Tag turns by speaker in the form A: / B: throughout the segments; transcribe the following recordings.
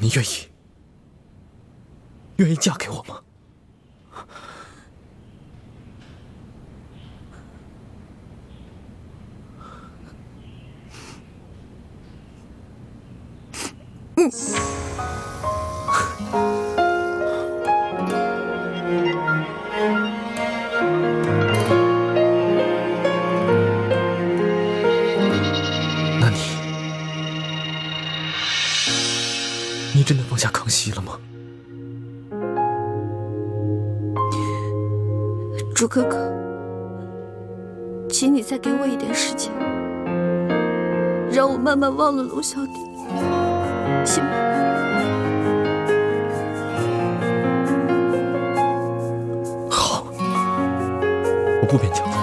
A: 你愿意嫁给我吗？那你真的放下康熙了吗？
B: 朱哥哥，请你再给我一点时间，让我慢慢忘了龙小弟，行吗？
A: 好，我不勉强你。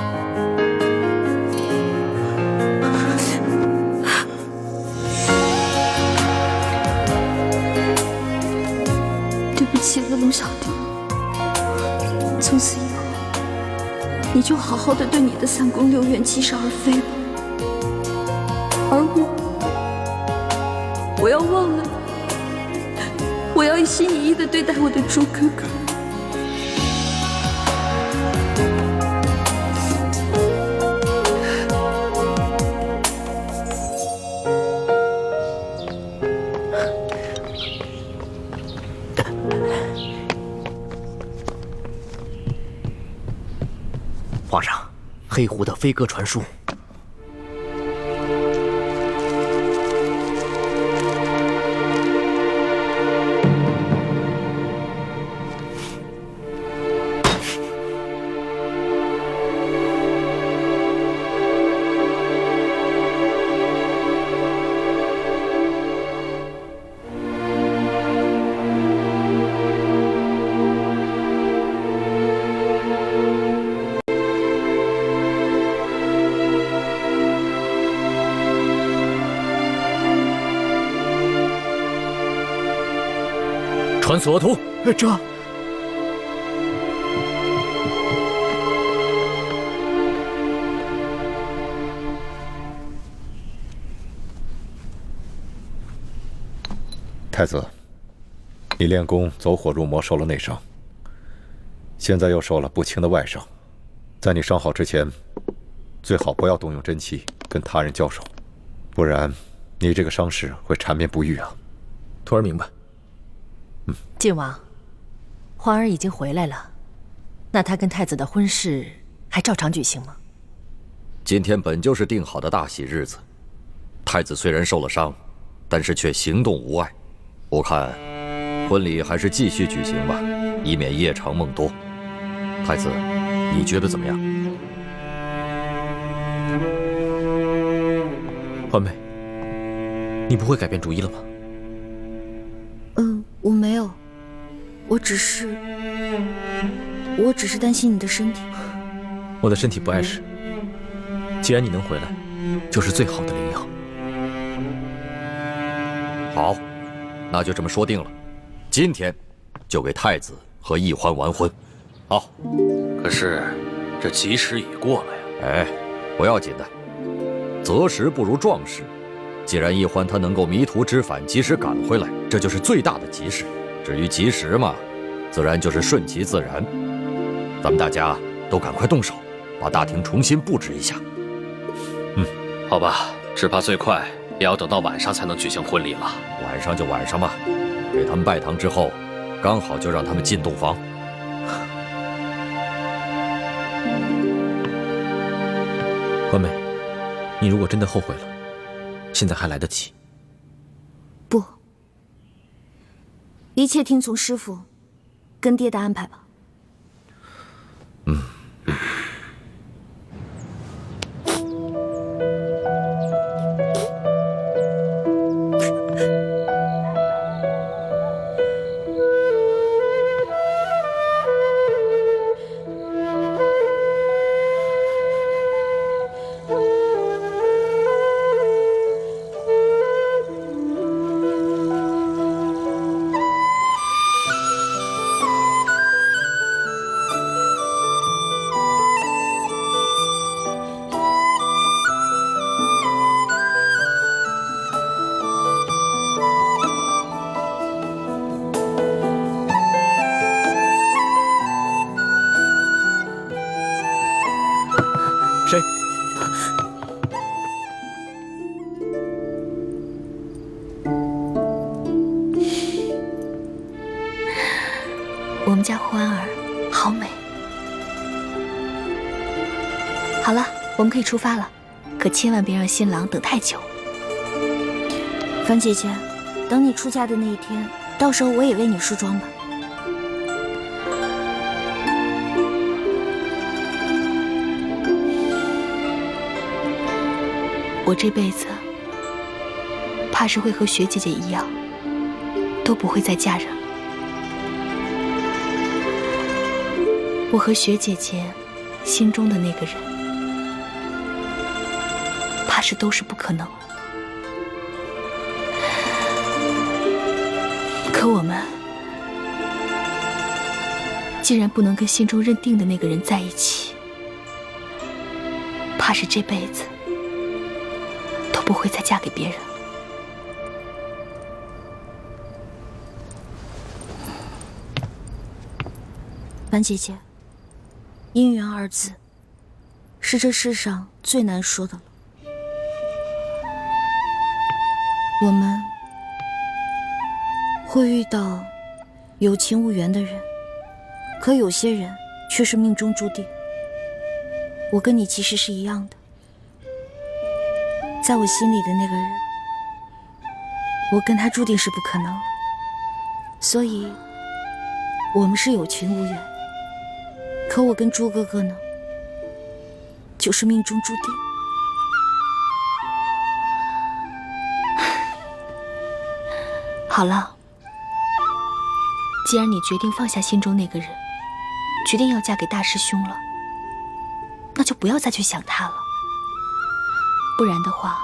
B: 对不起了，龙小弟。从此以后，你就好好的对你的3宫6院七煞而飞吧。而我要忘了你，我要一心一意的对待我的朱哥哥。
C: 皇上，黑狐的飞鸽传书。
A: 传所图。
C: 这。
D: 太子，你练功走火入魔，受了内伤，现在又受了不轻的外伤，在你伤好之前，最好不要动用真气跟他人交手，不然你这个伤势会缠绵不愈啊。
A: 徒儿明白。
E: 晋王，皇儿已经回来了，那他跟太子的婚事还照常举行吗？
F: 今天本就是定好的大喜日子，太子虽然受了伤，但是却行动无碍。我看婚礼还是继续举行吧，以免夜长梦多。太子，你觉得怎么样？
A: 欢妹，你不会改变主意了吧？
B: 我没有，我只是担心你的身体。
A: 我的身体不碍事，既然你能回来，就是最好的灵药。
F: 好，那就这么说定了，今天就给太子和奕欢完婚。好，
G: 可是这吉时已过了呀。
F: 哎，不要紧的，择时不如撞时。既然奕欢他能够迷途知返，及时赶回来，这就是最大的吉事。至于吉时嘛，自然就是顺其自然。咱们大家都赶快动手，把大厅重新布置一下。
G: 好吧，只怕最快也要等到晚上才能举行婚礼了。
F: 晚上就晚上吧，给他们拜堂之后，刚好就让他们进洞房。
A: 欢妹，你如果真的后悔了，现在还来得及。
B: 不，一切听从师父跟爹的安排吧。我们家欢儿好美。好了，我们可以出发了，可千万别让新郎等太久。樊姐姐，等你出嫁的那一天，到时候我也为你梳妆吧。我这辈子怕是会和雪姐姐一样，都不会再嫁人了。我和雪姐姐心中的那个人，怕是都是不可能了。可我们既然不能跟心中认定的那个人在一起，怕是这辈子都不会再嫁给别人。樊姐姐，姻缘二字是这世上最难说的了。我们会遇到有情无缘的人，可有些人却是命中注定。我跟你其实是一样的，在我心里的那个人，我跟他注定是不可能了，所以我们是有情无缘。可我跟朱哥哥呢，就是命中注定。好了，既然你决定放下心中那个人，决定要嫁给大师兄了，那就不要再去想他了。不然的话，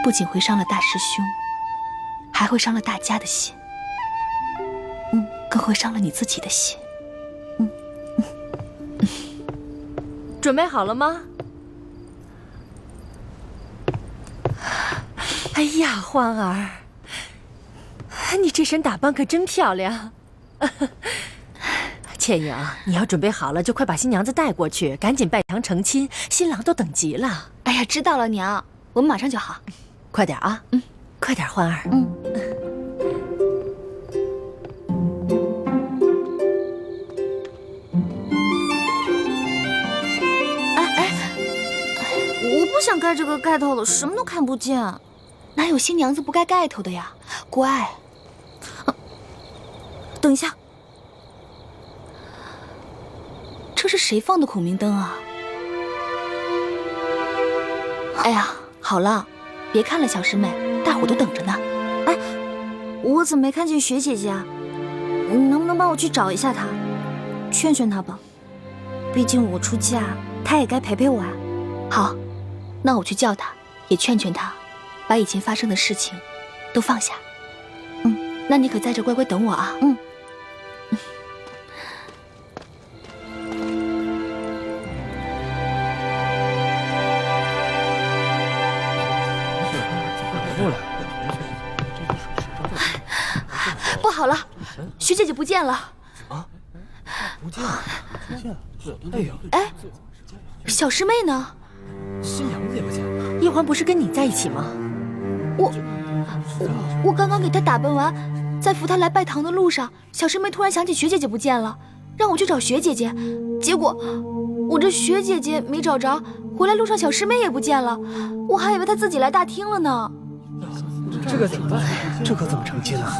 B: 不仅会伤了大师兄，还会伤了大家的心，更会伤了你自己的心。
E: 准备好了吗？哎呀，欢儿，你这身打扮可真漂亮。倩影，你要准备好了，就快把新娘子带过去，赶紧拜堂成亲，新郎都等急了。
B: 哎呀，知道了，娘，我们马上就好。
E: 快点啊，快点，欢儿。
B: 我不想盖这个盖头了，什么都看不见。哪有新娘子不盖盖头的呀？乖。等一下，这是谁放的孔明灯啊？哎呀，好了，别看了，小师妹，大伙都等着呢。哎，我怎么没看见雪姐姐啊？你能不能帮我去找一下她，劝劝她吧？毕竟我出嫁，她也该陪陪我啊。好。那我去叫他，也劝劝他，把以前发生的事情都放下。那你可在这乖乖等我啊。不好了，徐姐姐不见了。啊？不见了？哎呀！哎，小师妹呢？
A: 新娘子也不见了。
E: 叶欢不是跟你在一起吗？
B: 我刚刚给她打扮完，在扶她来拜堂的路上，小师妹突然想起雪姐姐不见了，让我去找雪姐姐。结果我这雪姐姐没找着，回来路上小师妹也不见了，我还以为她自己来大厅了呢。
C: 这可怎么办？这可怎么成亲啊？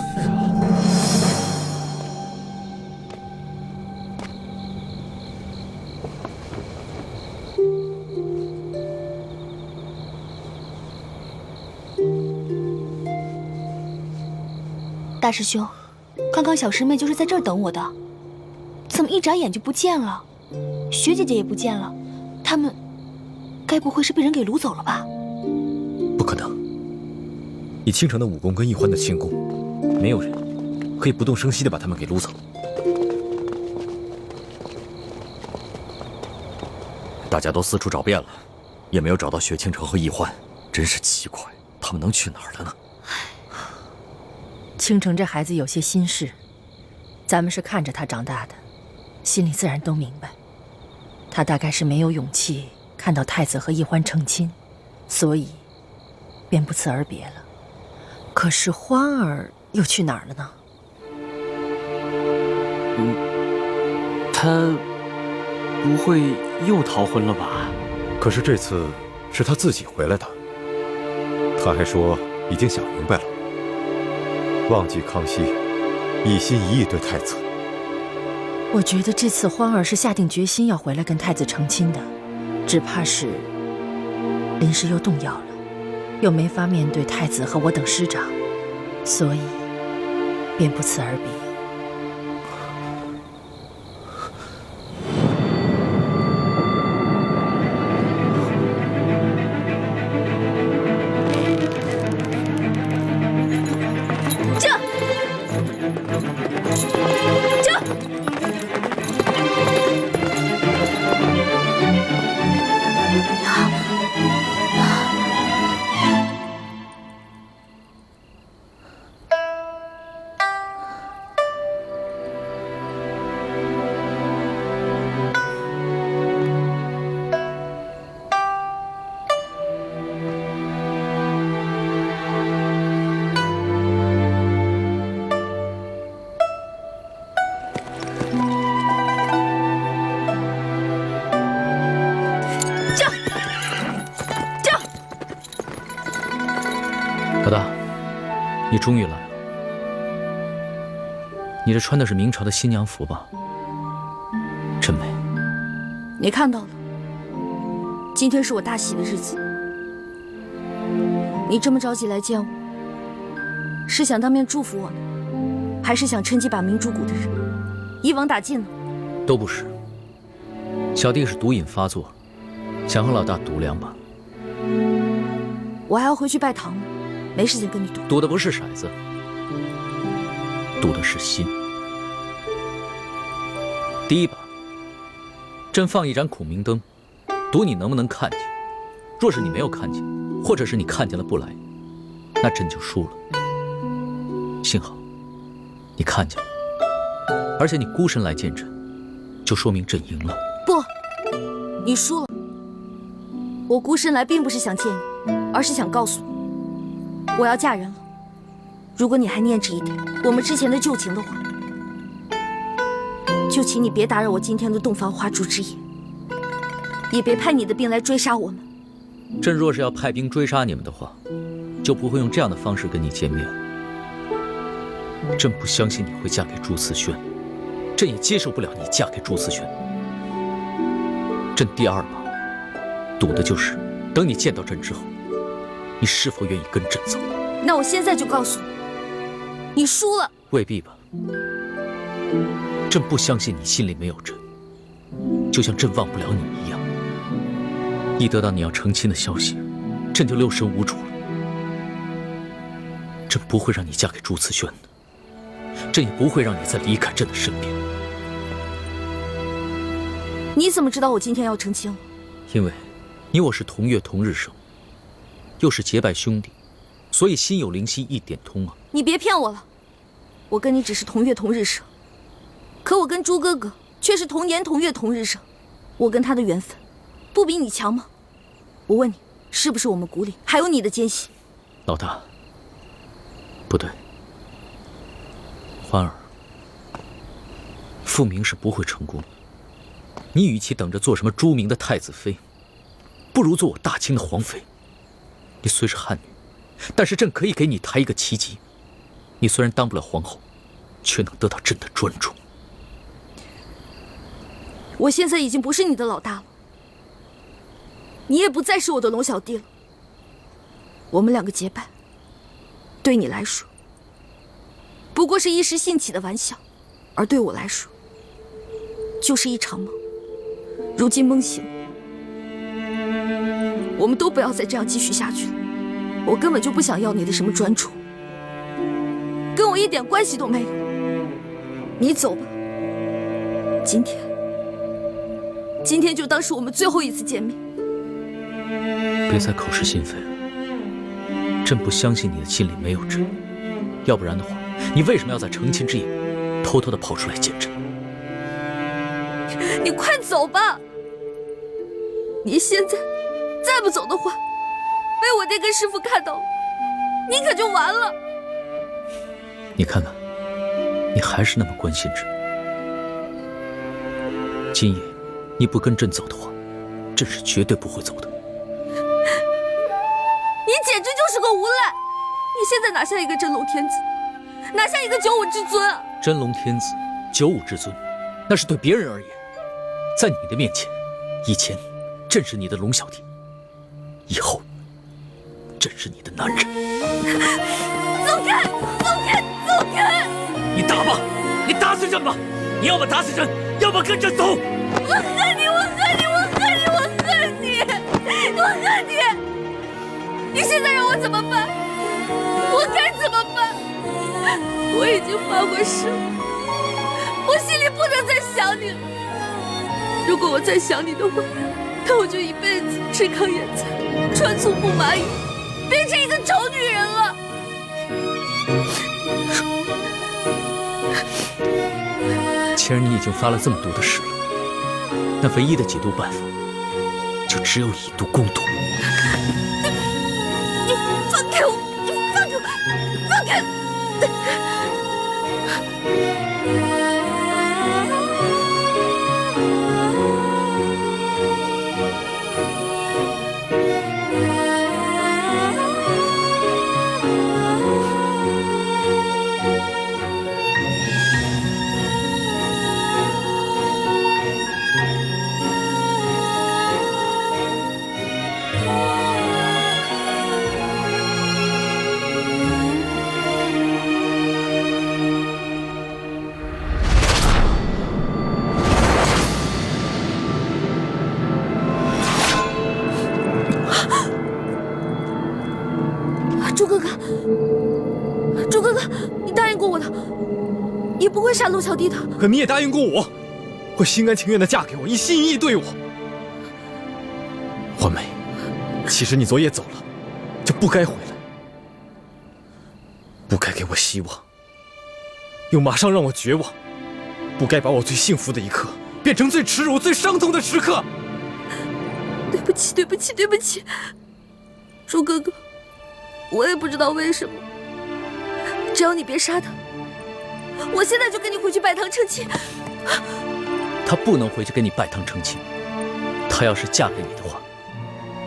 B: 大师兄，刚刚小师妹就是在这儿等我的，怎么一眨眼就不见了？雪姐姐也不见了，他们该不会是被人给掳走了吧？
A: 不可能，以倾城的武功跟易欢的轻功，没有人可以不动声息地把他们给掳走。
F: 大家都四处找遍了，也没有找到雪倾城和易欢，真是奇怪，他们能去哪儿了呢？
E: 倾城这孩子有些心事，咱们是看着他长大的，心里自然都明白。他大概是没有勇气看到太子和易欢成亲，所以便不辞而别了。可是欢儿又去哪儿了呢？
C: 他不会又逃婚了吧？
D: 可是这次是他自己回来的，他还说已经想明白了，忘记康熙一心一意对太子。
E: 我觉得这次欢儿是下定决心要回来跟太子成亲的，只怕是临时又动摇了，又没法面对太子和我等师长，所以便不辞而别。
A: 老大，你终于来了。你这穿的是明朝的新娘服吧？真美。
B: 你看到了，今天是我大喜的日子。你这么着急来见我，是想当面祝福我呢，还是想趁机把明珠谷的人一网打尽呢？
A: 都不是。小弟是毒瘾发作，想和老大赌2把。
B: 我还要回去拜堂呢，没时间跟你赌。
A: 赌的不是骰子，赌的是心。第1把，朕放一盏孔明灯，赌你能不能看见。若是你没有看见，或者是你看见了不来，那朕就输了。幸好你看见了，而且你孤身来见朕，就说明朕赢了。
B: 不，你输了。我孤身来并不是想见你，而是想告诉你，我要嫁人了。如果你还念着一点我们之前的旧情的话，就请你别打扰我今天的洞房花烛之夜，也别派你的兵来追杀我们。
A: 朕若是要派兵追杀你们的话，就不会用这样的方式跟你见面。朕不相信你会嫁给朱思轩，朕也接受不了你嫁给朱思轩。朕第2把赌的就是等你见到朕之后，你是否愿意跟朕走。
B: 那我现在就告诉你，你输了。
A: 未必吧，朕不相信你心里没有朕，就像朕忘不了你一样。一得到你要成亲的消息，朕就六神无主了。朕不会让你嫁给朱慈轩的，朕也不会让你再离开朕的身边。
B: 你怎么知道我今天要成亲了？
A: 因为你我是同月同日生，又是结拜兄弟，所以心有灵犀一点通啊。
B: 你别骗我了，我跟你只是同月同日生，可我跟朱哥哥却是同年同月同日生，我跟他的缘分不比你强吗？我问你，是不是我们谷里还有你的奸细？
A: 老大，不对，欢儿，复明是不会成功的。你与其等着做什么朱明的太子妃，不如做我大清的皇妃。你虽是汉女，但是朕可以给你抬一个旗级。你虽然当不了皇后，却能得到朕的专宠。
B: 我现在已经不是你的老大了，你也不再是我的龙小弟了。我们两个结拜，对你来说不过是一时兴起的玩笑，而对我来说就是一场梦。如今梦醒，我们都不要再这样继续下去了。我根本就不想要你的什么专宠，跟我一点关系都没有。你走吧，今天就当是我们最后一次见面。
A: 别再口是心非了，朕不相信你的心里没有朕，要不然的话，你为什么要在成亲之夜偷偷的跑出来见朕？
B: 你快走吧！你现在再不走的话，被我爹跟师傅看到了，你可就完了。
A: 你看看，你还是那么关心朕，今夜你不跟朕走的话，朕是绝对不会走的。
H: 你简直就是个无赖！你现在拿下一个真龙天子，拿下一个九五之尊啊！
A: 真龙天子、九五之尊，那是对别人而言。在你的面前，以前朕是你的龙小弟，以后朕是你的男人。
H: 走开！走开！走开！
A: 你打吧，你打死朕吧！你要么打死朕，要么跟朕走。
H: 我恨你！我恨你！我恨你！我恨你！我恨你！你现在让我怎么办？我该怎么办？我已经发过誓，我心里不能再想你了。如果我再想你的话，那我就一辈子吃糠咽菜，穿粗布麻衣，变成一个丑女人了。
A: 既然你已经发了这么毒的誓了，那唯一的解毒办法，就只有以毒攻毒。
H: 你放开我！你放开我！放开！朱哥哥，你答应过我的，你不会杀陆小弟的。
C: 可你也答应过我，会心甘情愿地嫁给我，一心一意对我。欢梅，其实你昨夜走了，就不该回来，不该给我希望，又马上让我绝望，不该把我最幸福的一刻变成最耻辱、最伤痛的时刻。
H: 对不起，对不起，对不起，朱哥哥，我也不知道为什么。只要你别杀他，我现在就跟你回去拜堂成亲。
A: 她不能回去跟你拜堂成亲，她要是嫁给你的话，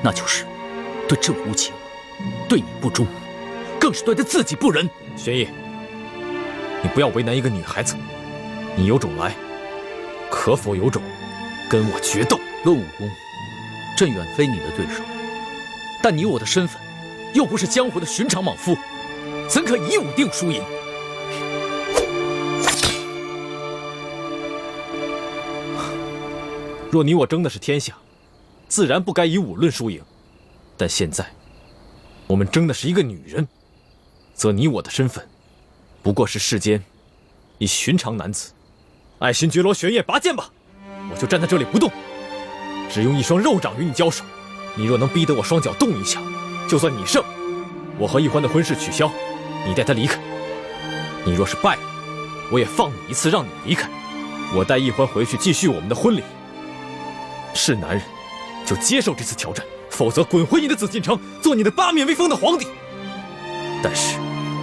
A: 那就是对朕无情，对你不忠，更是对她自己不仁。
C: 玄烨，你不要为难一个女孩子，你有种来，可否有种跟我决斗？
A: 论武功，朕远非你的对手，但你我的身份又不是江湖的寻常莽夫，怎可以武定输赢？
C: 若你我争的是天下，自然不该以武论输赢。但现在，我们争的是一个女人，则你我的身份，不过是世间一寻常男子。爱新觉罗玄烨，拔剑吧！我就站在这里不动，只用一双肉掌与你交手。你若能逼得我双脚动一下，就算你胜，我和易欢的婚事取消，你带他离开。你若是败了，我也放你一次，让你离开。我带易欢回去继续我们的婚礼。是男人，就接受这次挑战，否则滚回你的紫禁城，做你的八面威风的皇帝。但是，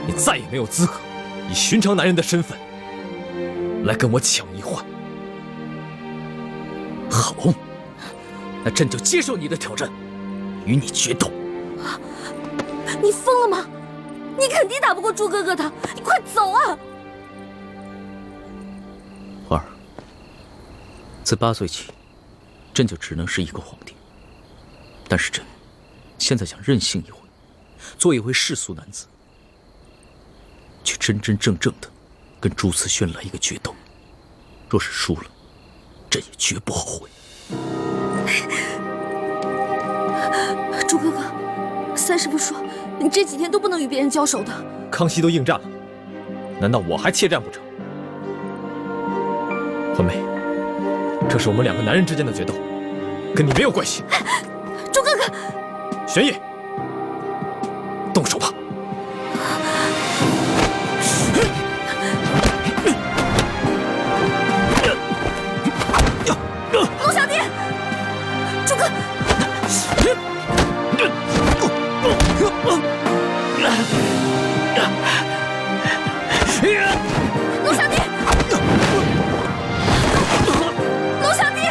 C: 你再也没有资格以寻常男人的身份来跟我抢易欢。
A: 好，那朕就接受你的挑战，与你决斗。
H: 你疯了吗？你肯定打不过朱哥哥的，你快走啊！
A: 花儿，自8岁起，朕就只能是一个皇帝。但是朕现在想任性一回，做一回世俗男子，去真真正正的跟朱慈轩来一个决斗。若是输了，朕也绝不后悔。
H: 朱哥哥，三师傅说你这几天都不能与别人交手的。
C: 康熙都应战了，难道我还怯战不成？欢梅，这是我们两个男人之间的决斗，跟你没有关系。
H: 朱哥哥，
C: 玄烨，动手吧！
H: 陆小弟，朱哥，陆小弟，陆小弟。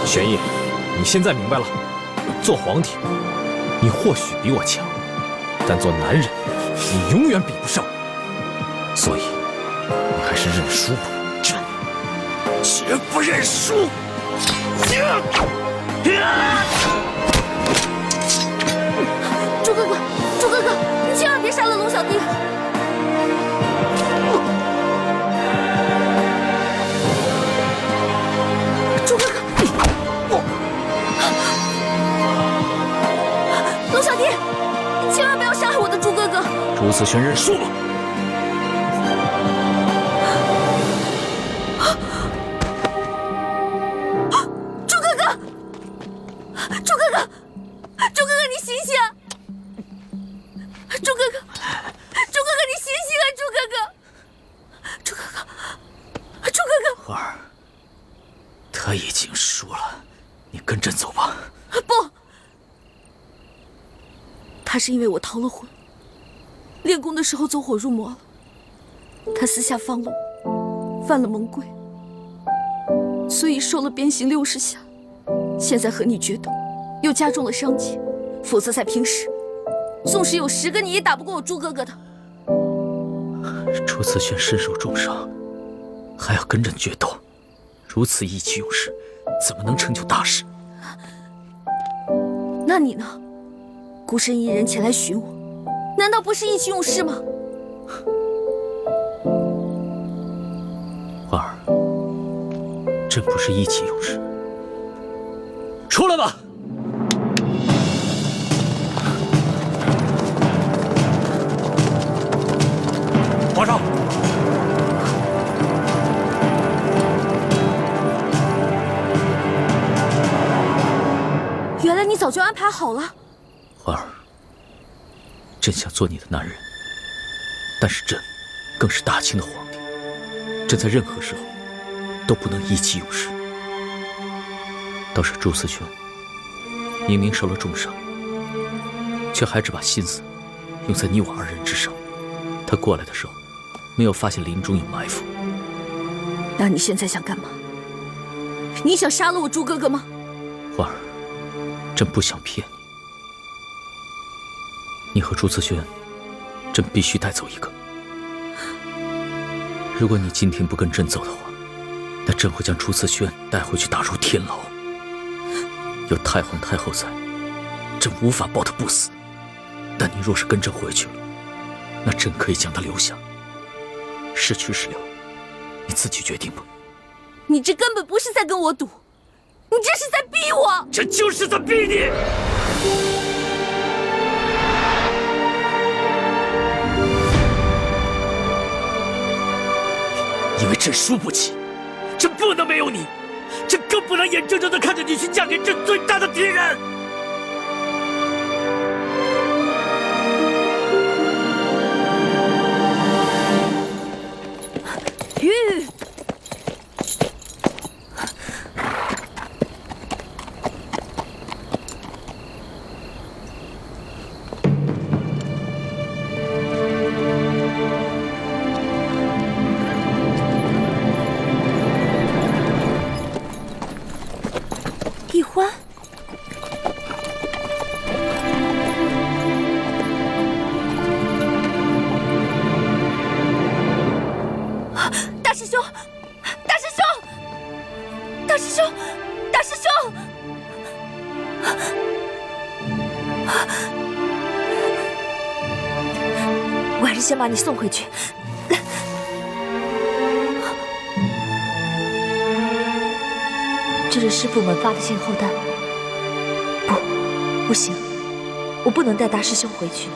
C: 玄烨，你现在明白了，做皇帝，你或许比我强，但做男人，你永远比不上我。所以，你还是认输吧。
F: 绝不认输！
H: 朱哥哥，朱哥哥，你千万别杀了龙小弟！朱哥哥，龙小弟，千万不要杀害我的朱哥哥！
A: 朱子轩认输了。他已经输了，你跟朕走吧。
H: 不，他是因为我逃了婚，练功的时候走火入魔了。他私下放了我，犯了蒙规，所以受了鞭刑60下。现在和你决斗，又加重了伤疾，否则在平时，纵使有10个你也打不过我朱哥哥的。
A: 朱慈轩身受重伤，还要跟朕决斗。如此意气用事，怎么能成就大事？
H: 那你呢？孤身一人前来寻我，难道不是意气用事吗？
A: 花儿，朕不是意气用事。出来吧！
C: 皇上。
H: 原来你早就安排好了。
A: 花儿，朕想做你的男人，但是朕更是大清的皇帝，朕在任何时候都不能意气用事。倒是朱思轩，明明受了重伤，却还只把心思用在你我2人之上。他过来的时候，没有发现林中有埋伏。
H: 那你现在想干嘛？你想杀了我朱哥哥吗？
A: 花儿，朕不想骗你。你和朱思轩，朕必须带走一个。如果你今天不跟朕走的话，那朕会将朱思轩带回去打入天牢。有太皇太后在，朕无法保他不死。但你若是跟朕回去了，那朕可以将他留下。是去是留，你自己决定吧。
H: 你这根本不是在跟我赌，你这是在逼我。
A: 这就是在逼你。因为朕输不起，朕不能没有你，朕更不能眼睁睁地看着你去嫁给朕最大的敌人。
H: 玉，易欢，大师兄，大师兄，大师兄，大师兄！我还是先把你送回去。这是师父们发的信后单。不行，我不能带大师兄回去。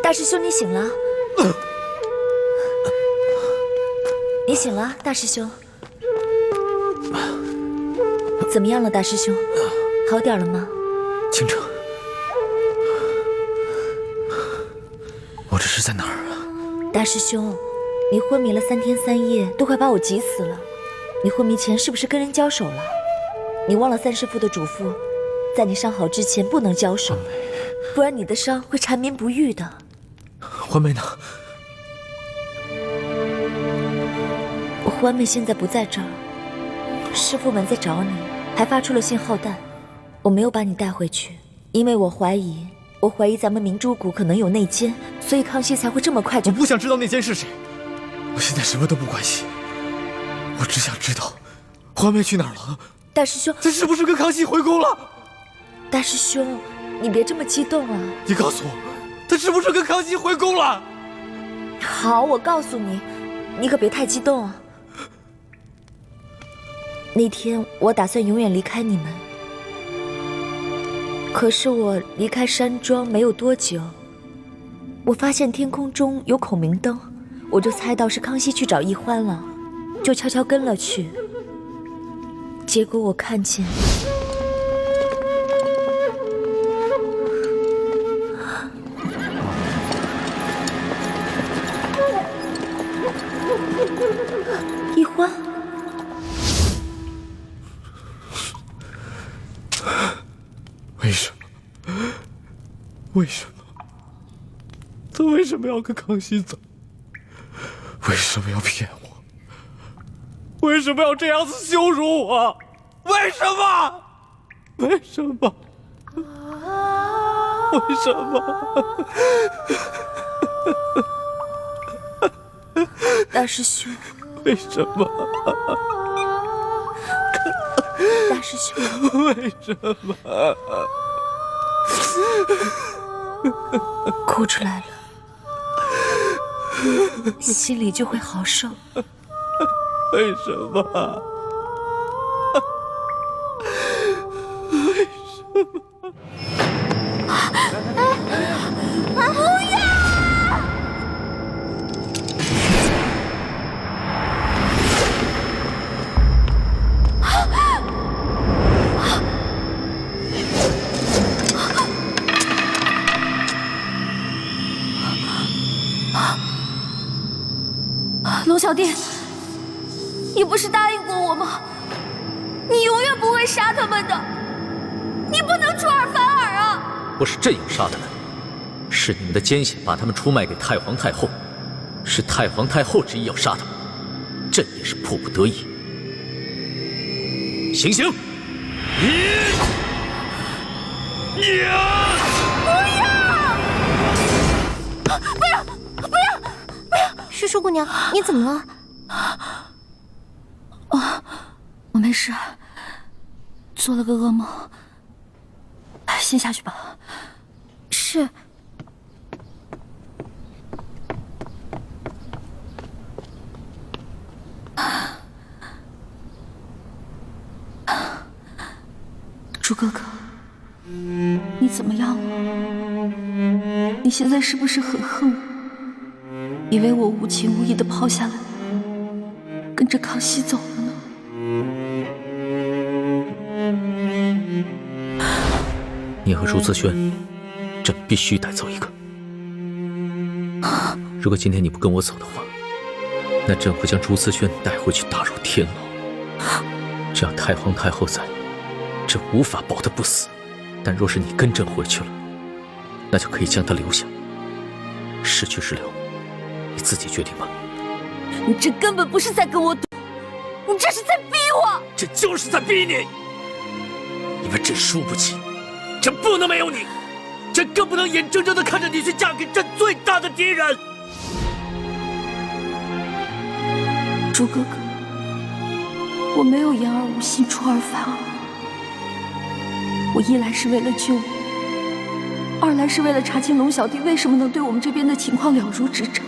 B: 大师兄，你醒了。你醒了，大师兄。怎么样了，大师兄？好点了吗？
C: 倾城，我这是在哪儿啊？
B: 大师兄，你昏迷了3天3夜，都快把我急死了。你昏迷前是不是跟人交手了？你忘了三师父的嘱咐，在你伤好之前不能交手，不然你的伤会缠绵不愈的。
C: 欢妹呢？
B: 欢妹现在不在这儿，师父们在找你，还发出了信号弹。我没有把你带回去，因为我怀疑咱们明珠谷可能有内奸，所以康熙才会这么快就……
C: 我不想知道内奸是谁，我现在什么都不关心，我只想知道欢妹去哪儿了。
B: 大师兄，
C: 她是不是跟康熙回宫了？
B: 大师兄，你别这么激动啊！
C: 你告诉我，她是不是跟康熙回宫了？
B: 好，我告诉你，你可别太激动啊。那天我打算永远离开你们，可是我离开山庄没有多久，我发现天空中有孔明灯，我就猜到是康熙去找易欢了，就悄悄跟了去。结果我看见易欢。
C: 为什么？为什么？他为什么要跟康熙走？为什么要骗我？为什么要这样子羞辱我？为什么？为什么？为什么？
B: 大师兄，
C: 为什么？
B: 大师兄，
C: 为什么？
B: 哭出来了，心里就会好受。
C: 为什么？为什么？
H: 不要！龙小弟，你不是答应过我吗？你永远不会杀他们的，你不能出尔反尔啊！
A: 不是朕要杀他们，是你们的奸险把他们出卖给太皇太后，是太皇太后执意要杀他们，朕也是迫不得已。行刑！
B: 师叔姑娘，你怎么了？
H: 我没事，做了个噩梦。先下去吧。
B: 是。
H: 朱哥哥，你怎么样了？你现在是不是很恨我？以为我无情无义的抛下了你，跟着康熙走了呢？
A: 你和朱自轩，朕必须带走一个。如果今天你不跟我走的话，那朕会将朱自轩带回去打入天牢。这样太皇太后在，朕无法保他不死。但若是你跟朕回去了，那就可以将他留下。是去是留，你自己决定吧。
H: 你这根本不是在跟我赌，你这是在逼我！
A: 这就是在逼你，因为朕输不起，朕不能没有你，朕更不能眼睁睁地看着你去嫁给朕最大的敌人。
H: 朱哥哥，我没有言而无信，出尔反尔。我一来是为了救你，二来是为了查清龙小弟为什么能对我们这边的情况了如指掌。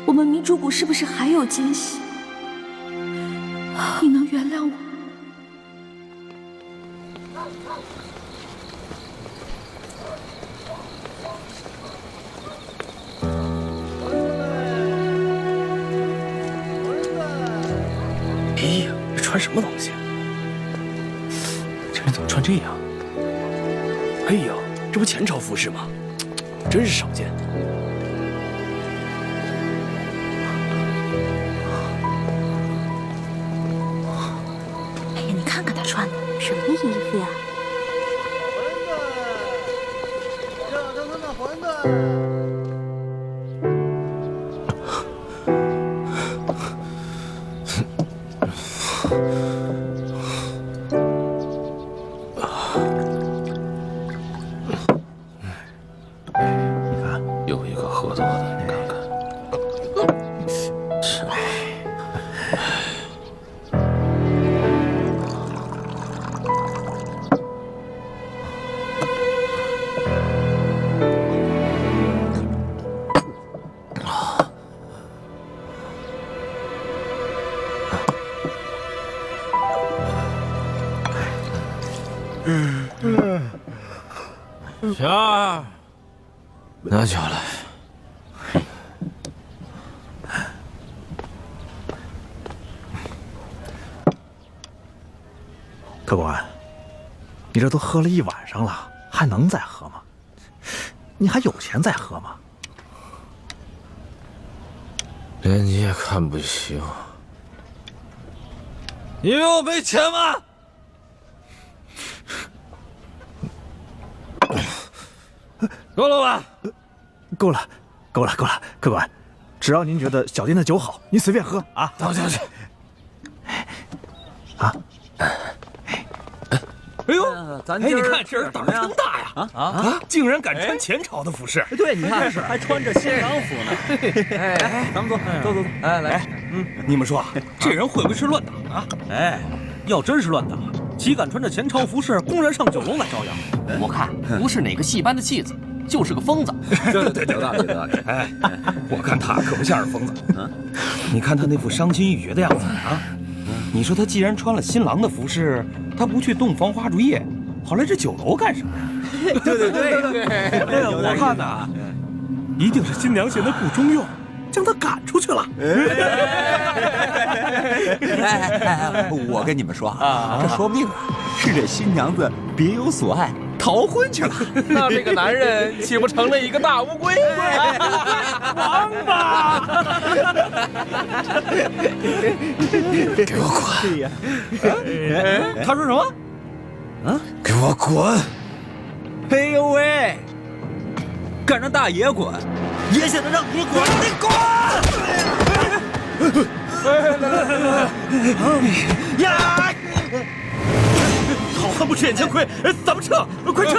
H: 我们明珠谷是不是还有奸细？你能原谅我？
I: 什么东西？这人怎么穿这样？哎呦，这不前朝服饰吗？真是少见。
B: 哎呀，你看看他穿的什么衣服呀？
J: 热腾腾的馄饨。
G: 又一个喝多的，你看看。是。
C: 小二，拿酒来。
J: 客官，你这都喝了一晚上了，还能再喝吗？你还有钱再喝吗？
C: 连你也看不起我，你以为我没钱吗？够了吧？
J: 够了，够了，够了，客官，只要您觉得小店的酒好，您随便喝啊。
C: 倒下去。
J: 啊！
I: 哎呦，你看这人胆儿真大呀！竟然敢穿前朝的服饰。
J: 对，你看还穿着新郎服呢。
I: 哎，咱们走，哎，来，你们说这人会不会是乱打啊？
K: 哎，要真是乱打，岂敢穿着前朝服饰公然上酒楼来招摇？
L: 我看不是哪个戏班的戏子，就是个疯子。
I: 对，有道理。哎，我看他可不像是疯子。你看他那副伤心欲绝的样子啊！你说他既然穿了新郎的服饰，他不去洞房花烛夜，跑来这酒楼干什么呀？
K: 对，我看呐，一定是新娘嫌他不中用，将他赶出去了。
M: 我跟你们说啊，这说不定是这新娘子别有所爱，逃婚去了。
L: 那这个男人岂不成了一个大乌龟？
K: 王八！
C: 给我滚！
K: 他说什么？
C: 啊！给我滚！
K: 哎呦喂！敢让大爷滚，爷现在让你滚，你滚！呀！好汉不吃眼前亏，咱们撤，快撤！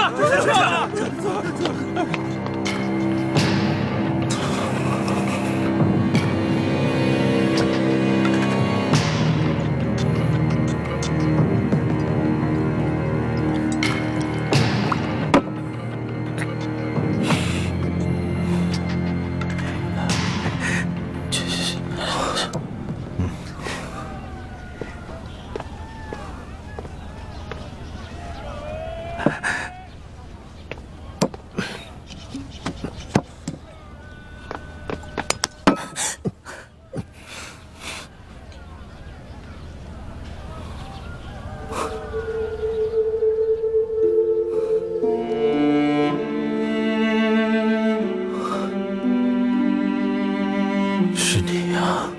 C: 是你呀！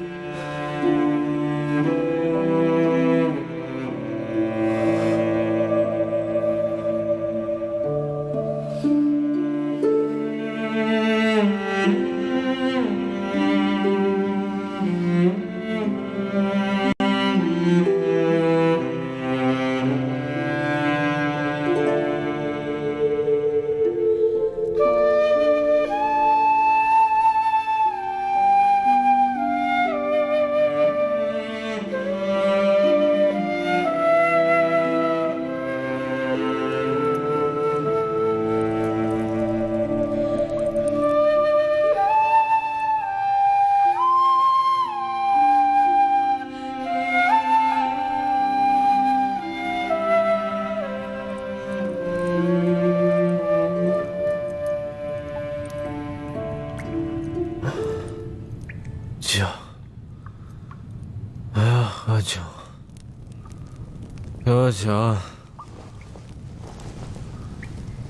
C: 酒，我要喝酒。有酒，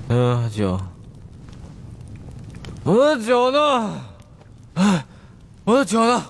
C: 有酒，我的酒呢？哎，我的酒呢？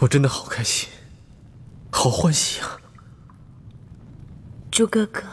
C: 我真的好开心，好欢喜啊！
B: 朱哥哥，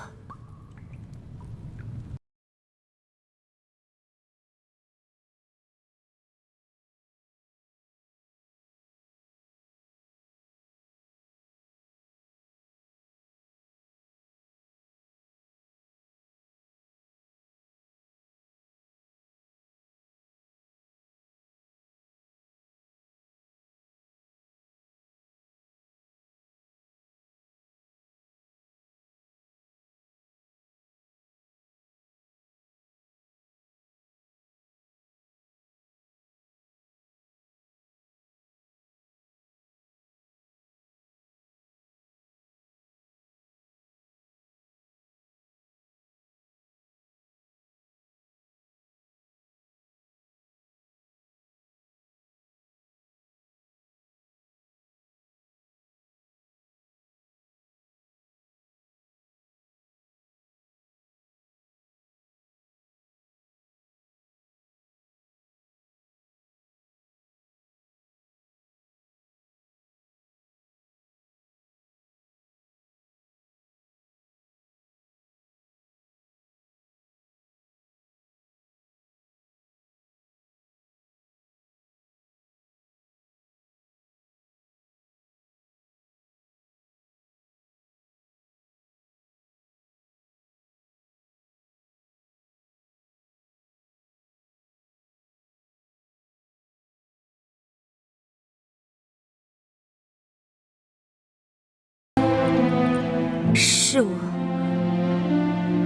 B: 是我，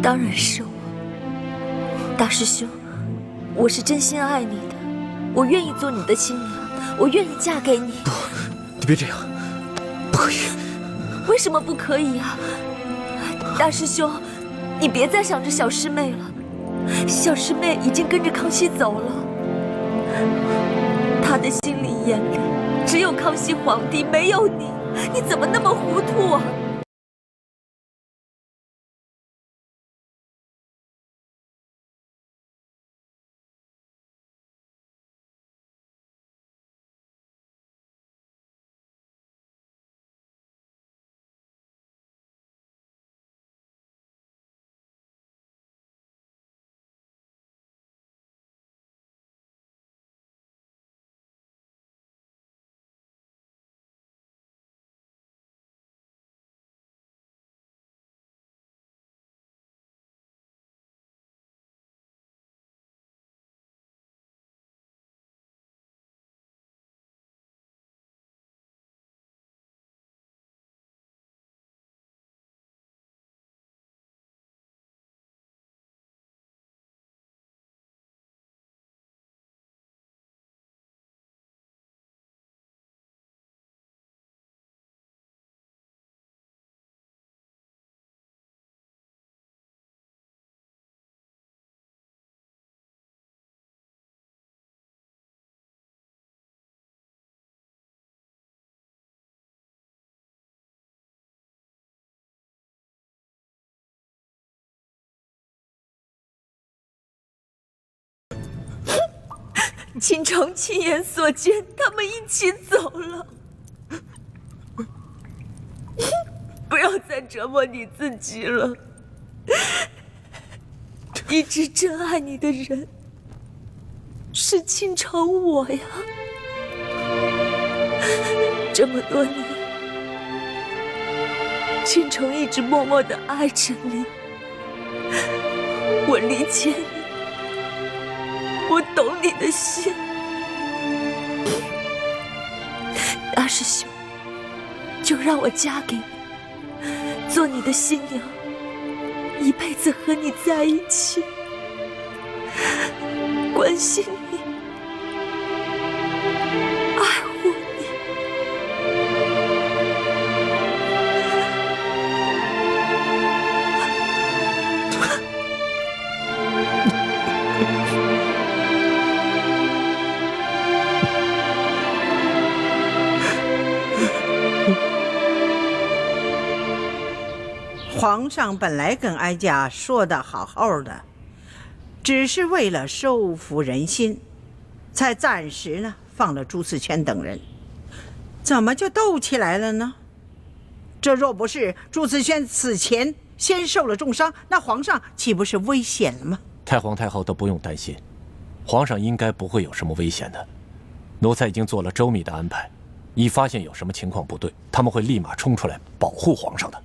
B: 当然是我。大师兄，我是真心爱你的，我愿意做你的新娘，我愿意嫁给你。
C: 不，你别这样，不可以。
B: 为什么不可以啊？大师兄，你别再想着小师妹了，小师妹已经跟着康熙走了，她的心里眼里只有康熙皇帝，没有你，你怎么那么糊涂啊？
H: 秦城亲眼所见，他们一起走了。不要再折磨你自己了。一直真爱你的人是倾城我呀。这么多年，倾城一直默默地爱着你。我理解你，我懂你的心。大师兄，就让我嫁给你，做你的新娘，一辈子和你在一起，关心你，爱护你。
N: 皇上本来跟哀家说的好好的，只是为了收服人心，才暂时呢放了朱思权等人。怎么就斗起来了呢？这若不是朱思权此前先受了重伤，那皇上岂不是危险了吗？
K: 太皇太后都不用担心，皇上应该不会有什么危险的。奴才已经做了周密的安排，一发现有什么情况不对，他们会立马冲出来保护皇上的。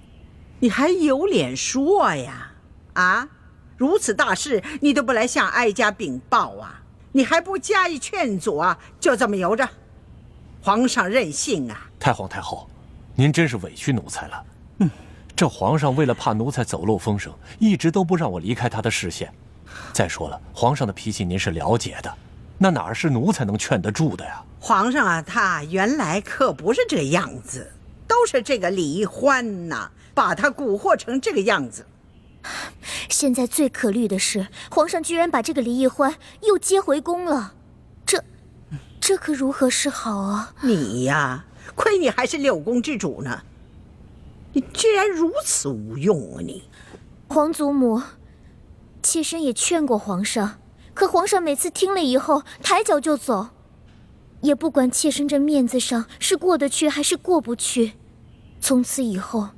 N: 你还有脸说呀？啊，如此大事你都不来向哀家禀报啊？你还不加以劝阻啊？就这么由着？皇上任性啊！
K: 太皇太后，您真是委屈奴才了。这皇上为了怕奴才走漏风声，一直都不让我离开他的视线。再说了，皇上的脾气您是了解的，那哪是奴才能劝得住的呀？
N: 皇上啊，他原来可不是这个样子，都是这个李易欢呐，把他蛊惑成这个样子。
B: 现在最可虑的是，皇上居然把这个李易欢又接回宫了，这可如何是好啊？
N: 你呀，亏你还是六宫之主呢，你居然如此无用啊你！
B: 皇祖母，妾身也劝过皇上，可皇上每次听了以后抬脚就走，也不管妾身这面子上是过得去还是过不去。从此以后，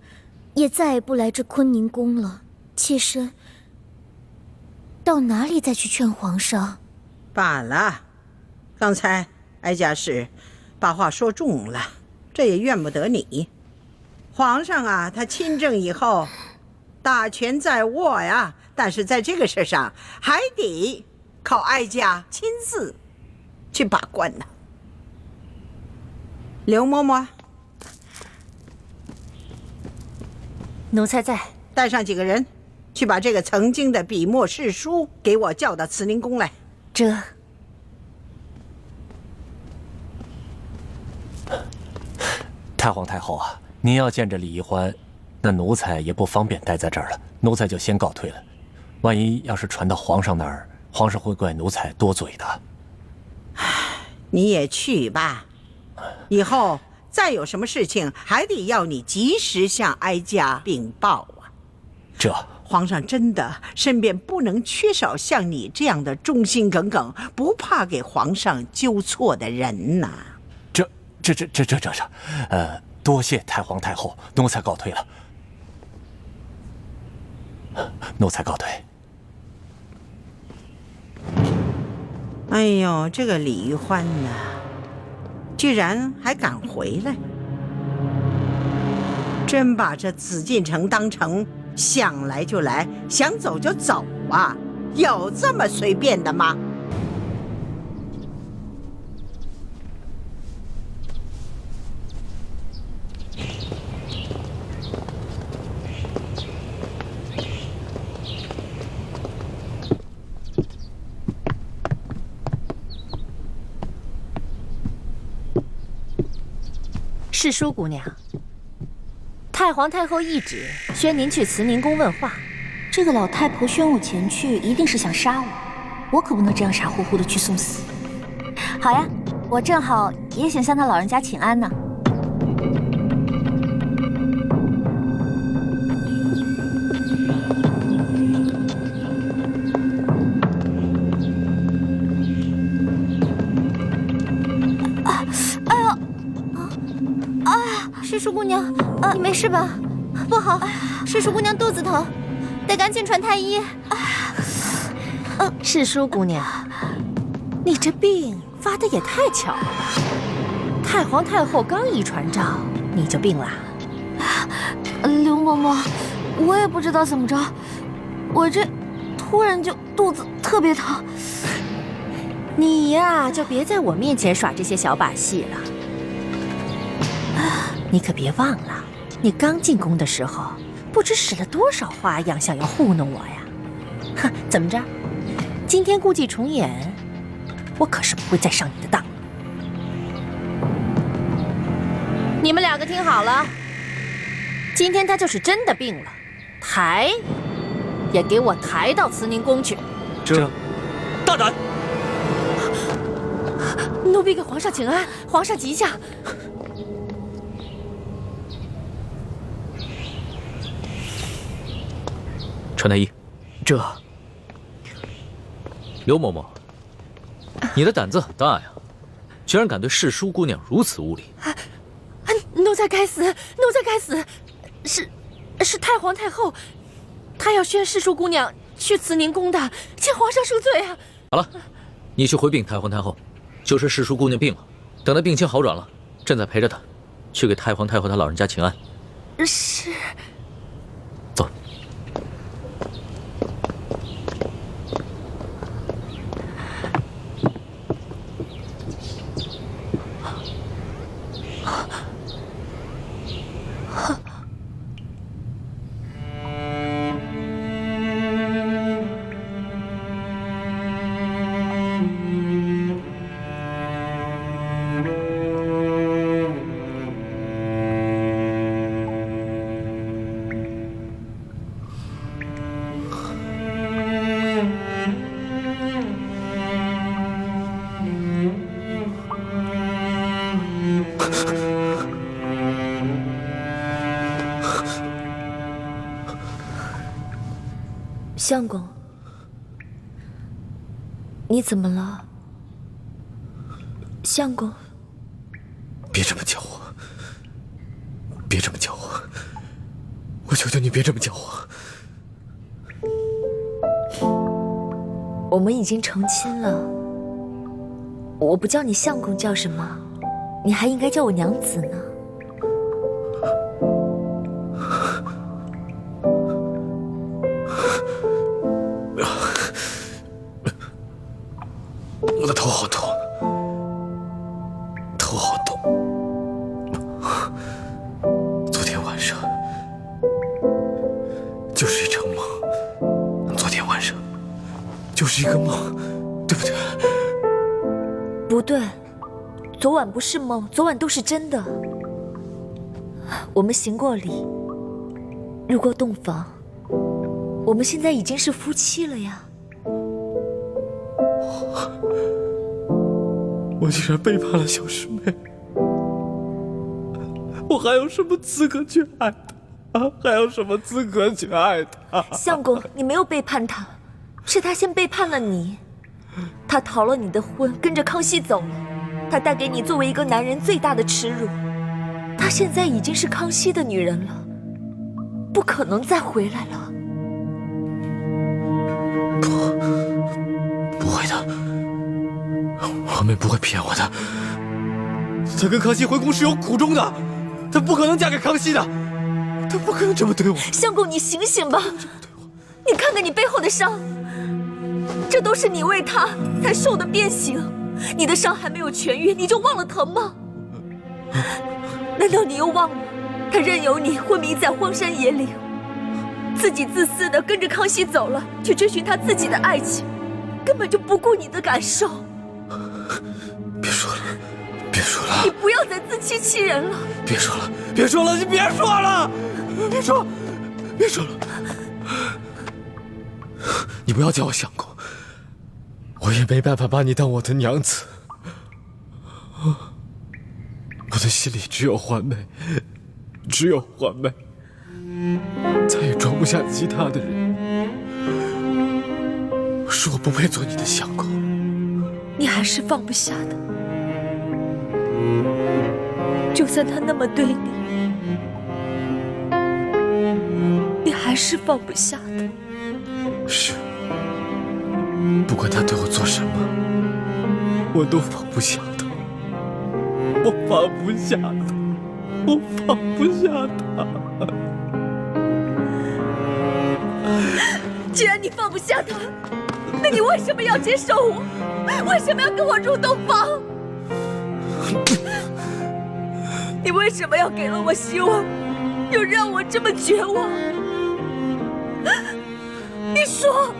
B: 也再也不来这坤宁宫了。妾身到哪里再去劝皇上？
N: 罢了，刚才哀家是把话说重了，这也怨不得你。皇上啊，他亲政以后，大权在握呀，但是在这个事上还得靠哀家亲自去把关呢。刘嬷嬷，
E: 奴才在。
N: 带上几个人，去把这个曾经的笔墨侍书给我叫到慈宁宫来。
E: 这
K: 太皇太后啊，您要见着李易欢，那奴才也不方便待在这儿了，奴才就先告退了。万一要是传到皇上那儿，皇上会怪奴才多嘴的。
N: 你也去吧，以后再有什么事情，还得要你及时向哀家禀报啊。
K: 这
N: 皇上真的身边不能缺少像你这样的忠心耿耿、不怕给皇上纠错的人呐。
K: 多谢太皇太后，奴才告退了。奴才告退。
N: 哎呦，这个李玉欢呐，居然还敢回来，真把这紫禁城当成想来就来，想走就走啊？有这么随便的吗？
E: 是淑姑娘，太皇太后懿旨，宣您去慈宁宫问话。
B: 这个老太婆宣我前去，一定是想杀我，我可不能这样傻乎乎的去送死。好呀，我正好也想向她老人家请安呢。世淑姑娘，你没事吧？不好，世淑姑娘肚子疼，得赶紧传太医。
E: 世淑姑娘，你这病发的也太巧了吧？太皇太后刚一传诏，你就病了？
B: 刘嬷嬷，我也不知道怎么着，我这突然就肚子特别疼。
E: 你呀，就别在我面前耍这些小把戏了。你可别忘了，你刚进宫的时候，不知使了多少花样想要糊弄我呀！哼，怎么着？今天故伎重演，我可是不会再上你的当了。你们两个听好了，今天他就是真的病了，抬也给我抬到慈宁宫去。
C: 这大胆！
E: 奴婢给皇上请安，皇上吉祥。
A: 传太医，
J: 这
A: 刘嬷嬷，你的胆子很大呀，居然敢对世淑姑娘如此无礼！
E: 奴才该死，奴才该死！是太皇太后，她要宣世淑姑娘去慈宁宫的，请皇上恕罪啊！
A: 好了，你去回禀太皇太后，就是世淑姑娘病了，等她病情好转了，朕再陪着她，去给太皇太后她老人家请安。
E: 是。
A: 走。
B: 相公，你怎么了？相公，
C: 别这么叫我，别这么叫我，我求求你别这么叫我。
B: 我们已经成亲了，我不叫你相公叫什么？你还应该叫我娘子呢。
C: 我的头好痛，头好痛。昨天晚上就是一场梦，昨天晚上就是一个梦，对不对？
B: 不对，昨晚不是梦，昨晚都是真的。我们行过礼，入过洞房，我们现在已经是夫妻了呀。
C: 我竟然背叛了小师妹，我还有什么资格去爱她啊？还有什么资格去爱她？
B: 相公，你没有背叛她，是她先背叛了你。她逃了你的婚，跟着康熙走了。她带给你作为一个男人最大的耻辱。她现在已经是康熙的女人了，不可能再回来了。
C: 不会的。皇妹不会骗我的，她跟康熙回宫是有苦衷的，她不可能嫁给康熙的，她不可能这么对我。
B: 相公，你醒醒吧！你看看你背后的伤，这都是你为他才受的鞭刑。你的伤还没有痊愈，你就忘了疼吗？难道你又忘了，他任由你昏迷在荒山野岭，自己自私的跟着康熙走了，去追寻他自己的爱情，根本就不顾你的感受。
C: 别说了，别说了！
B: 你不要再自欺欺人了！
C: 别说了，别说了，你别说了！别说，别说了！你不要叫我相公，我也没办法把你当我的娘子。我的心里只有环妹，只有环妹，再也装不下其他的人。是我不配做你的相公。
B: 你还是放不下的。就算他那么对你，
H: 是放不下的。
C: 是，不管他对我做什么，我都放不下他。我放不下他，我放不下他。
H: 既然你放不下他，那你为什么要接受我？为什么要跟我入洞房？你为什么要给了我希望，又让我这么绝望？你说。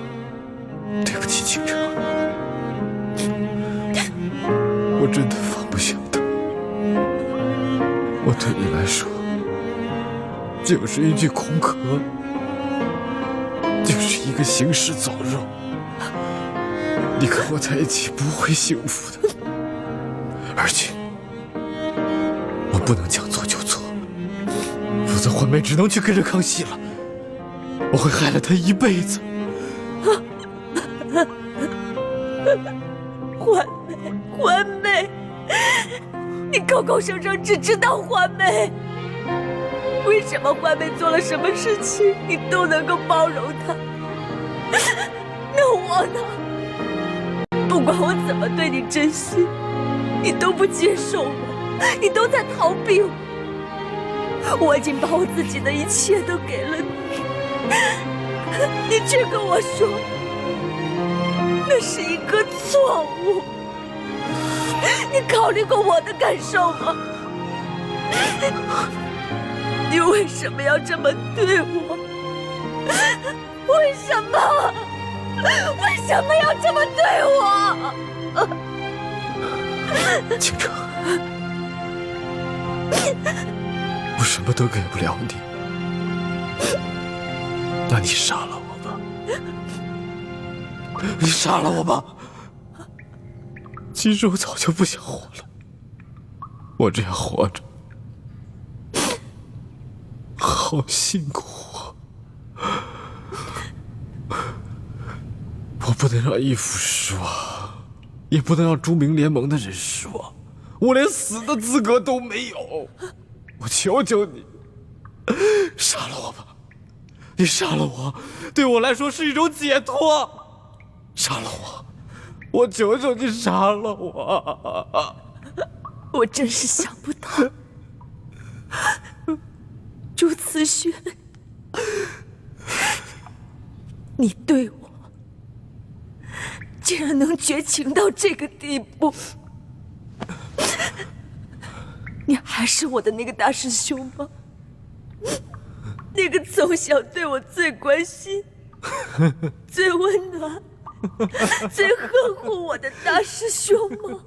C: 对不起，倾城，我真的放不下他。我对你来说，就是一具空壳，就是一个行尸走肉。你跟我在一起不会幸福的，而且我不能将错就错，否则欢梅只能去跟着康熙了，我会害了她一辈子。
H: 欢梅，你口口声声只知道欢梅，为什么欢梅做了什么事情你都能够包容她？那我呢？不管我怎么对你真心，你都不接受我，你都在逃避我。我已经把我自己的一切都给了你，你却跟我说那是一个错误。你考虑过我的感受吗？你为什么要这么对我？为什么？为什么要这么对我？
C: 倾城，我什么都给不了你，那你杀了我吧，你杀了我吧。其实我早就不想活了，我这样活着好辛苦啊！我不能让义父失望，也不能让朱明联盟的人失望，我连死的资格都没有。我求求你，杀了我吧！你杀了我，对我来说是一种解脱。杀了我！我求求你杀了我！
H: 我真是想不到，朱慈轩，你对我竟然能绝情到这个地步！你还是我的那个大师兄吗？那个从小对我最关心、最温暖、最呵护我的大师兄吗？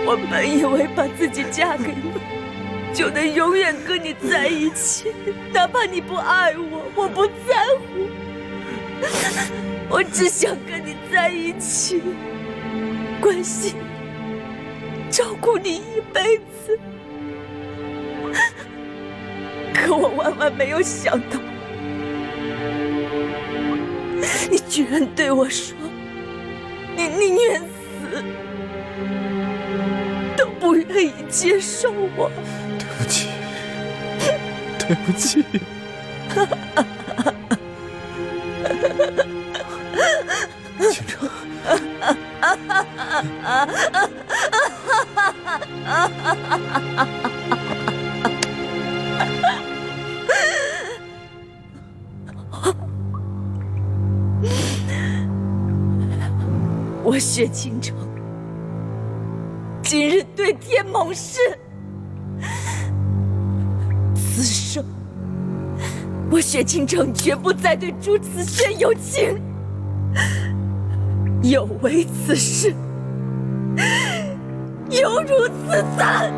H: 我本以为把自己嫁给你，就能永远跟你在一起，哪怕你不爱我，我不在乎，我只想跟你在一起，关心你，照顾你一辈子。可我万万没有想到，你居然对我说，你宁愿死，都不愿意接受我。
C: 对不起，对不起。倾城，
H: 我薛倾城今日对天盟誓，此生我薛倾城绝不再对朱慈轩有情，有违此誓，犹如此残。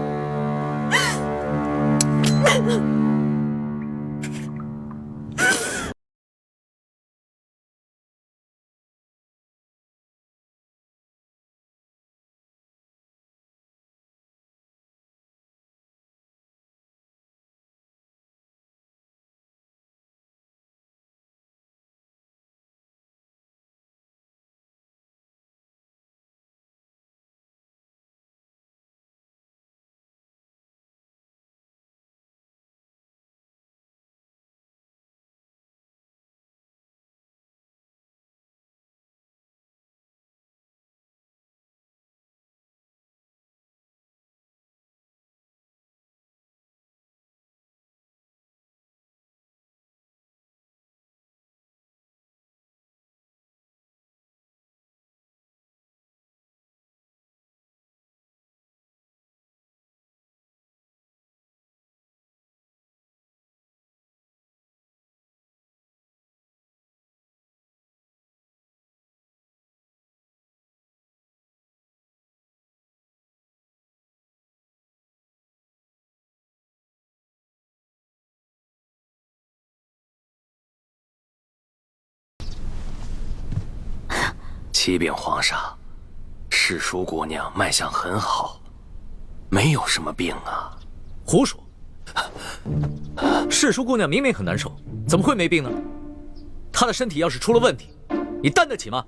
I: 启禀皇上，世淑姑娘脉象很好，没有什么病啊。
A: 胡说！世淑姑娘明明很难受，怎么会没病呢？她的身体要是出了问题，你担得起吗？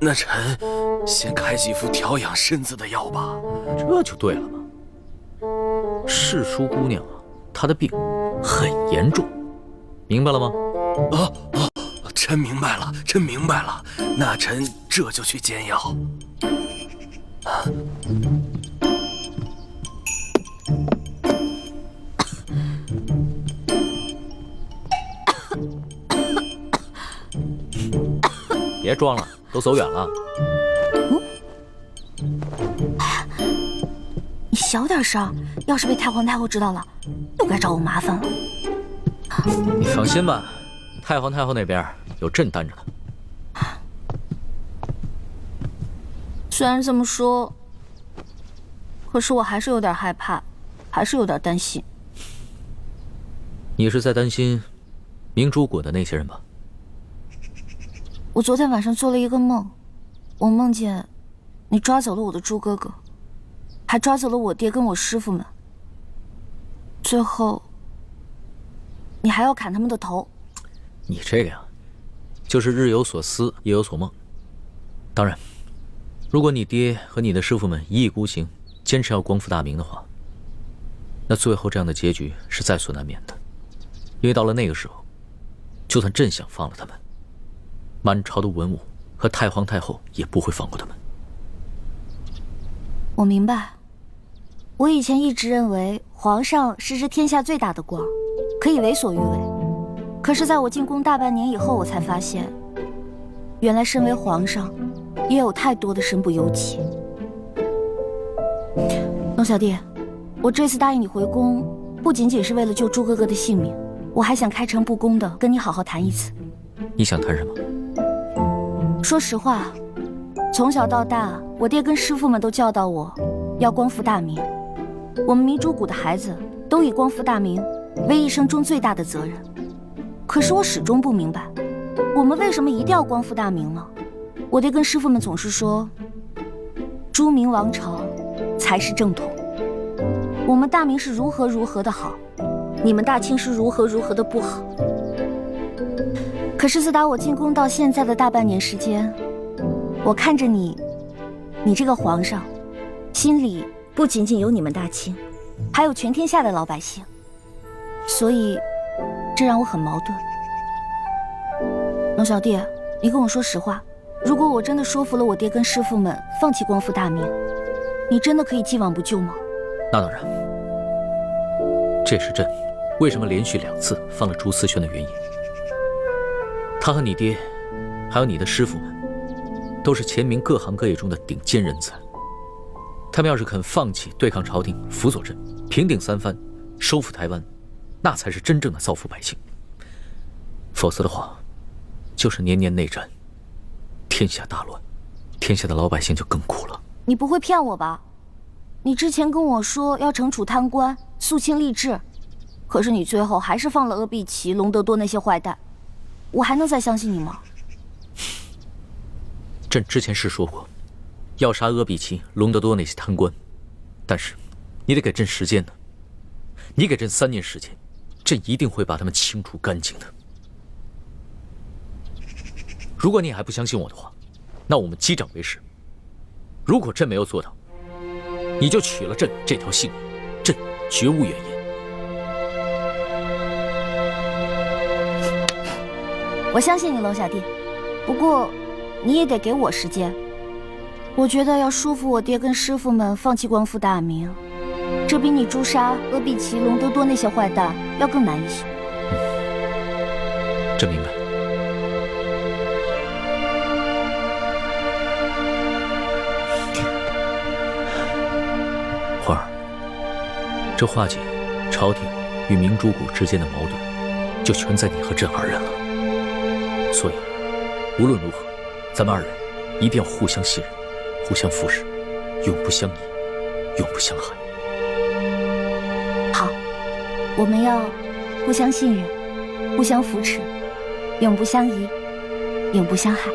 I: 那臣先开几副调养身子的药吧。
A: 这就对了嘛。世淑姑娘啊，她的病很严重，明白了吗？
I: 臣明白了，臣明白了。那臣这就去煎药。
A: 别装了，都走远了。
B: 你小点声，要是被太皇太后知道了，又该找我麻烦了。
A: 你放心吧，太皇太后那边有朕担着呢。
B: 虽然这么说，可是我还是有点害怕，还是有点担心。
A: 你是在担心明珠谷的那些人吧？
B: 我昨天晚上做了一个梦，我梦见你抓走了我的猪哥哥，还抓走了我爹跟我师傅们，最后你还要砍他们的头。
A: 你这个呀，就是日有所思，夜有所梦。当然，如果你爹和你的师傅们一意孤行，坚持要光复大明的话，那最后这样的结局是在所难免的。因为到了那个时候，就算朕想放了他们，满朝的文武和太皇太后也不会放过他们。
B: 我明白，我以前一直认为皇上是这天下最大的官，可以为所欲为。可是在我进宫大半年以后，我才发现，原来身为皇上，也有太多的身不由己。龙小弟，我这次答应你回宫，不仅仅是为了救猪哥哥的性命，我还想开诚布公的跟你好好谈一次。
A: 你想谈什么？
B: 说实话，从小到大，我爹跟师傅们都教导我，要光复大明。我们明珠谷的孩子都以光复大明为一生中最大的责任。可是我始终不明白，我们为什么一定要光复大明呢？我爹跟师傅们总是说，朱明王朝才是正统。我们大明是如何如何的好，你们大清是如何如何的不好。可是自打我进宫到现在的大半年时间，我看着你这个皇上，心里不仅仅有你们大清，还有全天下的老百姓，所以这让我很矛盾。龙小弟，你跟我说实话，如果我真的说服了我爹跟师傅们放弃光复大明，你真的可以既往不咎吗？
A: 那当然，这也是朕为什么连续2次放了朱思轩的原因。他和你爹，还有你的师傅们，都是前明各行各业中的顶尖人才。他们要是肯放弃对抗朝廷，辅佐朕，平定三藩，收复台湾，那才是真正的造福百姓。否则的话，就是年年内战，天下大乱，天下的老百姓就更苦了。
B: 你不会骗我吧？你之前跟我说要惩处贪官，肃清吏治，可是你最后还是放了阿碧琪、隆德多那些坏蛋，我还能再相信你吗？
A: 朕之前是说过，要杀阿碧琪、隆德多那些贪官，但是你得给朕时间呢。你给朕3年时间，朕一定会把他们清除干净的。如果你还不相信我的话，那我们击掌为誓。如果朕没有做到，你就取了朕这条性命，朕绝无怨言。
B: 我相信你，龙小弟。不过，你也得给我时间。我觉得要说服我爹跟师傅们放弃光复大明，这比你诛杀阿碧琪、隆德多那些坏蛋要更难一些。
A: 朕明白。花儿，这化解朝廷与明珠谷之间的矛盾，就全在你和朕2人了。所以，无论如何，咱们2人一定要互相信任，互相扶持，永不相疑，永不相害。
B: 好，我们要互相信任，互相扶持，永不相疑，永不相害。